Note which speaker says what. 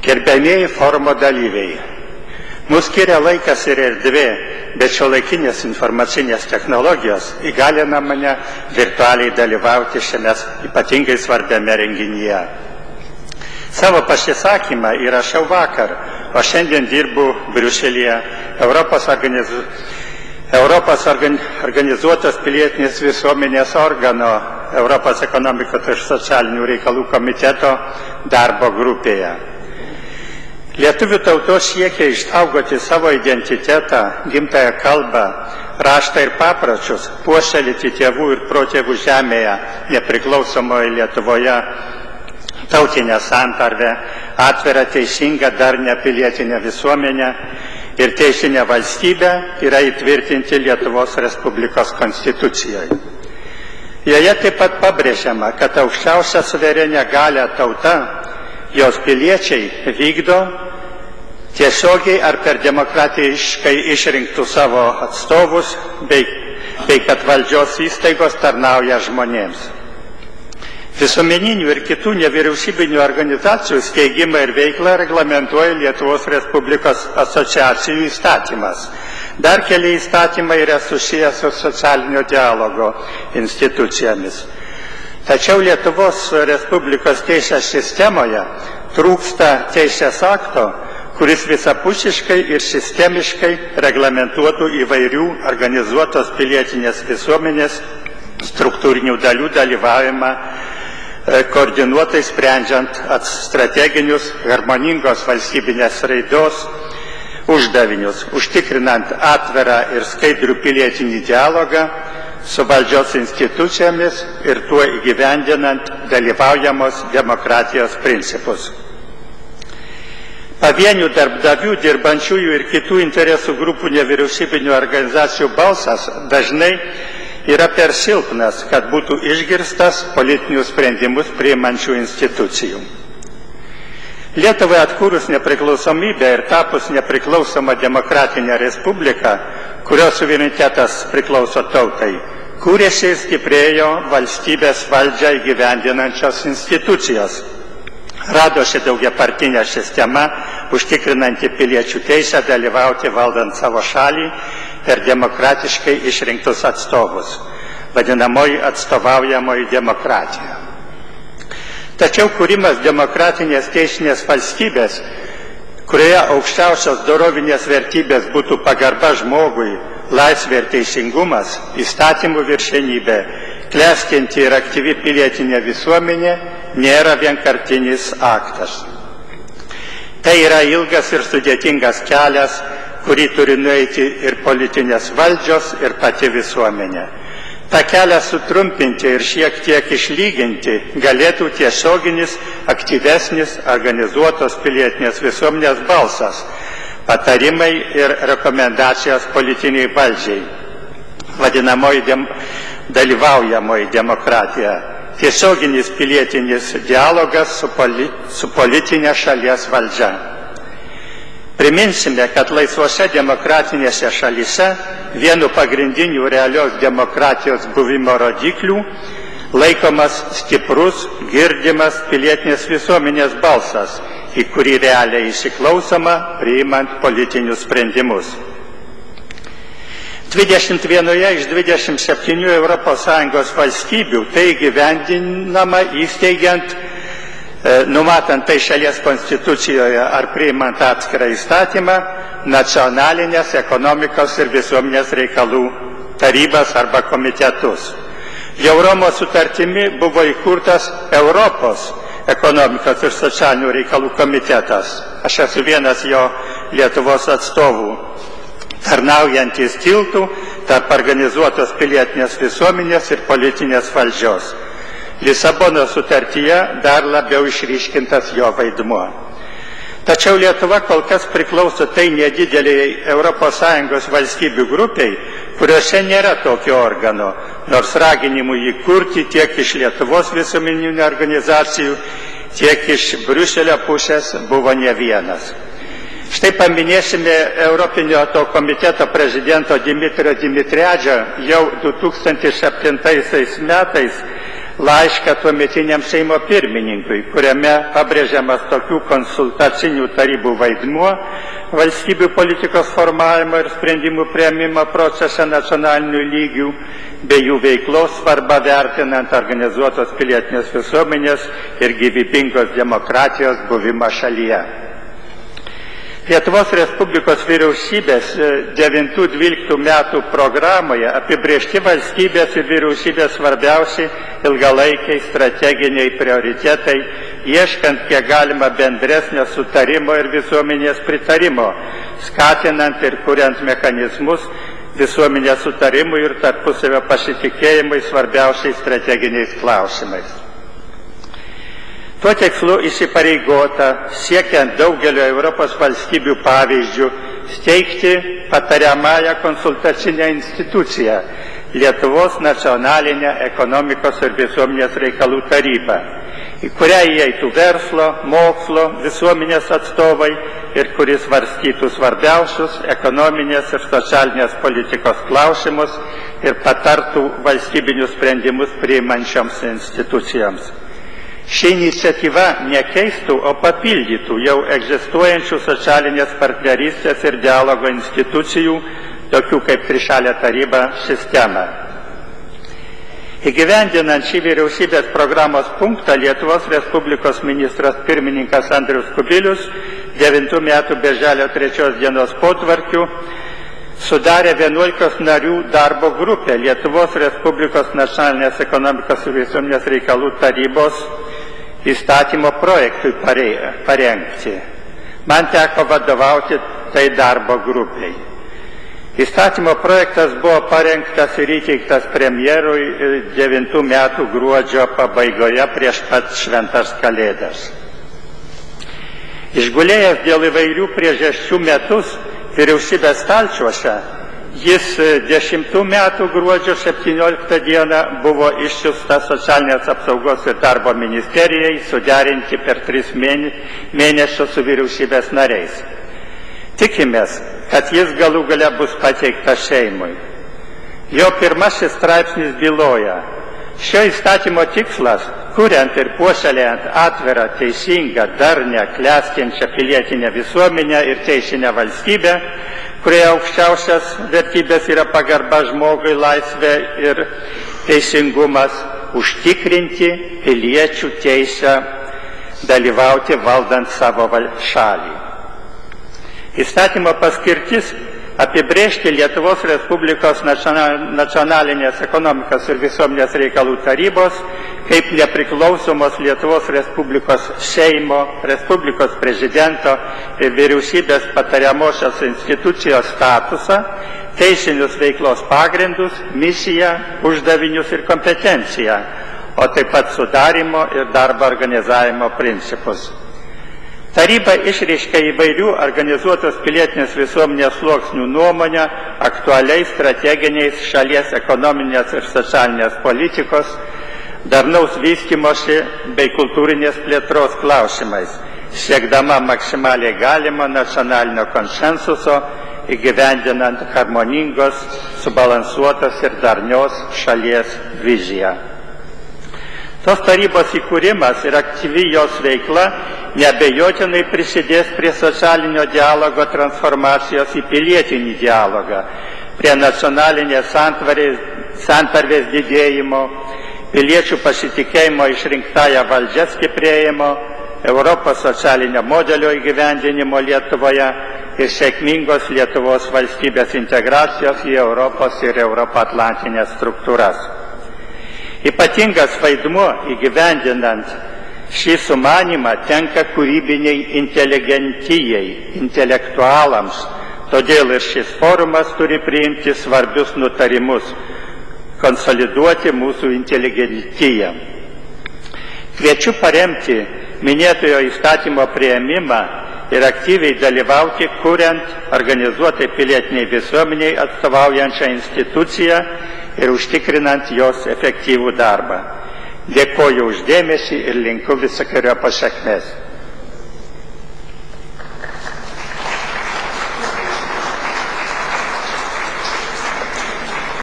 Speaker 1: Gerbėmieji forumo dalyviai, mūsų skiria laikas ir erdvė, bet šiuolaikinės informacinės technologijos įgalina mane virtualiai dalyvauti šiame ypatingai svarbiame renginyje. Savo pasisakymą įrašiau vakar, o šiandien dirbu Briuselyje, Europos organizuotos pilietinės visuomenės organo, Europos ekonomikos ir socialinių reikalų komiteto darbo grupėje. Lietuvių tautos siekia išsaugoti savo identitetą, gimtąją kalbą, raštą ir papročius, puoselėti tėvų ir protėvų žemėje, nepriklausomoje Lietuvoje, tautinę santarvę, atvirą, teisingą, darnią pilietinę visuomenę ir teisinę valstybę yra įtvirtinti Lietuvos Respublikos konstitucijoje. Joje taip pat pabrėžiama, kad aukščiausią suverenę galią tauta, jos piliečiai vykdo tiesiogiai ar per demokratiškai išrinktų savo atstovus, bei kad valdžios įstaigos tarnauja žmonėms. Visuomeninių ir kitų nevyriausybinių organizacijų steigimą ir veiklą reglamentuoja Lietuvos Respublikos asociacijų įstatymas. Dar keli įstatymai yra susijęs su socialinio dialogo institucijomis. Tačiau Lietuvos Respublikos teisės sistemoje trūksta teisės akto, kuris visapusiškai ir sistemiškai reglamentuotų įvairių organizuotos pilietinės visuomenės struktūrinių dalių dalyvavimą koordinuotai sprendžiant strateginius harmoningos valstybinės raidos uždavinius, užtikrinant atvirą ir skaidrų pilietinį dialogą su valdžios institucijomis ir tuo įgyvendinant dalyvaujamos demokratijos principus. Pavienių darbdavių, dirbančiųjų ir kitų interesų grupų nevyriausybinių organizacijų balsas dažnai yra per silpnas, kad būtų išgirstas politinius sprendimus priimančių institucijų. Lietuvai atkūrus nepriklausomybę ir tapus nepriklausoma demokratinė respublika, kurios suverenitetas priklauso tautai, kūrėsi ir stiprėjo valstybės valdžią įgyvendinančios institucijos. Radosi daugiapartinė sistema, užtikrinanti piliečių teisę dalyvauti valdant savo šalį per demokratiškai išrinktus atstovus, vadinamoji atstovaujamoji demokratija. Tačiau kūrimas demokratinės teisinės valstybės, kurioje aukščiausios dorovinės vertybės būtų pagarba žmogui, laisvė ir teisingumas, įstatymų viršenybė, klestinti ir aktyvi pilietinė visuomenė, nėra vienkartinis aktas. Tai yra ilgas ir sudėtingas kelias, kurį turi nueiti ir politinės valdžios, ir pati visuomenė. Ta kelią sutrumpinti ir šiek tiek išlyginti galėtų tiesioginis, aktyvesnis, organizuotos pilietinės visuomenės balsas, patarimai ir rekomendacijos politiniai valdžiai, vadinamoji dalyvaujamoji demokratija, tiesioginis pilietinis dialogas su politinė šalies valdžia. Priminsime, kad laisvose demokratinėse šalyse vienu pagrindinių realios demokratijos buvimo rodiklių laikomas stiprus, girdimas pilietinės visuomenės balsas, į kurį realiai įsiklausoma priimant politinius sprendimus. 21 iš 27 ES valstybių tai įgyvendinama įsteigiant, numatant tai šalies konstitucijoje ar priimant atskirą įstatymą, nacionalinės ekonomikos ir visuomenės reikalų tarybas arba komitetus. Jau Romos sutartimi buvo įkurtas Europos ekonomikos ir socialinių reikalų komitetas. Aš esu vienas jo Lietuvos atstovų, tarnaujantis tiltų tarp organizuotos pilietinės visuomenės ir politinės valdžios. Lisabono sutartyje dar labiau išryškintas jo vaidmuo. Tačiau Lietuva kol kas priklauso tai nedideliai ES valstybių grupiai, kuriuose nėra tokio organo, nors raginimų jį kurti tiek iš Lietuvos visuomeninių organizacijų, tiek iš Briuselio pusės buvo ne vienas. Štai paminėsime Europinio to komiteto prezidento Dimitrio Dimitriadžio jau 2007 metais laišką tuometiniam Seimo pirmininkui, kuriame pabrėžiamas tokių konsultacinių tarybų vaidmuo valstybių politikos formavimo ir sprendimų priėmimo procese nacionalinių lygių, bei jų veiklos svarba vertinant organizuotos pilietinės visuomenės ir gyvybingos demokratijos buvimą šalyje. Lietuvos Respublikos vyriausybės 9-12 metų programoje apibrėžti valstybės ir vyriausybės svarbiausi ilgalaikiai strateginiai prioritetai, ieškant kiek galima bendresnio sutarimo ir visuomenės pritarimo, skatinant ir kuriant mechanizmus visuomenės sutarimui ir tarpusavio pasitikėjimui svarbiausiais strateginiais klausimais. Tuo tikslu įsipareigota, siekiant daugelio Europos valstybių pavyzdžių, steigti patariamąją konsultacinę instituciją Lietuvos nacionalinę ekonomikos ir visuomenės reikalų tarybą, į kurią įeitų verslo, mokslo, visuomenės atstovai ir kuris svarstytų svarbiausius ekonominės ir socialinės politikos klausimus ir patartų valstybinius sprendimus priimančioms institucijoms. Ši iniciatyva nekeistų, o papildytų jau egzistuojančių socialinės partnerystės ir dialogo institucijų, tokių kaip Trišalė taryba, sistemą. Įgyvendinant šį vyriausybės programos punktą, Lietuvos Respublikos ministras pirmininkas Andrius Kubilius 9 metų birželio 3 dienos potvarkiu sudarė 11 narių darbo grupę Lietuvos Respublikos nacionalinės ekonomikos ir visuomenės reikalų tarybos įstatymo projektui parengti. Man teko vadovauti tai darbo grupiai. Įstatymo projektas buvo parengtas ir įteiktas premjerui 9 metų gruodžio pabaigoje prieš pat šventas Kalėdas. Išgulėjęs dėl įvairių priežasčių metus vyriausybės stalčiuose, jis 10 metų gruodžio 17 dieną buvo išsiųstas socialinės apsaugos ir darbo ministerijai suderinti per 3 mėnesius su vyriausybės nariais. Tikimės, kad jis galų gale bus pateiktas Seimui. Jo pirmasis straipsnis byloja: šio įstatymo tikslas, kuriant ir puoselėjant atvirą, teisingą, darnią, klestinčią pilietinę visuomenę ir teisinę valstybę, kurioje aukščiausias vertybės yra pagarba žmogui, laisvė ir teisingumas, užtikrinti piliečių teisę dalyvauti valdant savo šalį. Įstatymo paskirtis apibrėžti Lietuvos Respublikos nacionalinės ekonomikos ir visuomenės reikalų tarybos kaip nepriklausomos Lietuvos Respublikos Seimo, Respublikos prezidento ir vyriausybės patariamosios institucijos statusą, teisinius veiklos pagrindus, misiją, uždavinius ir kompetenciją, o taip pat sudarimo ir darbo organizavimo principus. Taryba išreiškia įvairių organizuotos pilietinės visuomenės sluoksnių nuomonę aktualiais strateginiais šalies ekonominės ir socialinės politikos, darnaus vystymosi bei kultūrinės plėtros klausimais, siekdama maksimaliai galimo nacionalinio konsensuso įgyvendinant harmoningos, subalansuotos ir darnios šalies viziją. Tos tarybos įkūrimas ir aktyvi jos veikla neabejotinai prisidės prie socialinio dialogo transformacijos į pilietinį dialogą, prie nacionalinės santarvės didėjimo, piliečių pasitikėjimo išrinktąją valdžią stiprėjimo, Europos socialinio modelio įgyvendinimo Lietuvoje ir sėkmingos Lietuvos valstybės integracijos į Europos ir Europoatlantinės struktūras. Ypatingas vaidmuo įgyvendinant šį sumanymą tenka kūrybiniai inteligentijai, intelektualams, todėl ir šis forumas turi priimti svarbius nutarimus, konsoliduoti mūsų inteligentiją. Kviečiu paremti minėtojo įstatymo priėmimą ir aktyviai dalyvauti, kuriant organizuotai pilietiniai visuomeniai atstovaujančią instituciją ir užtikrinant jos efektyvų darbą. Dėkoju už dėmesį ir linkiu visokeriopos sėkmės.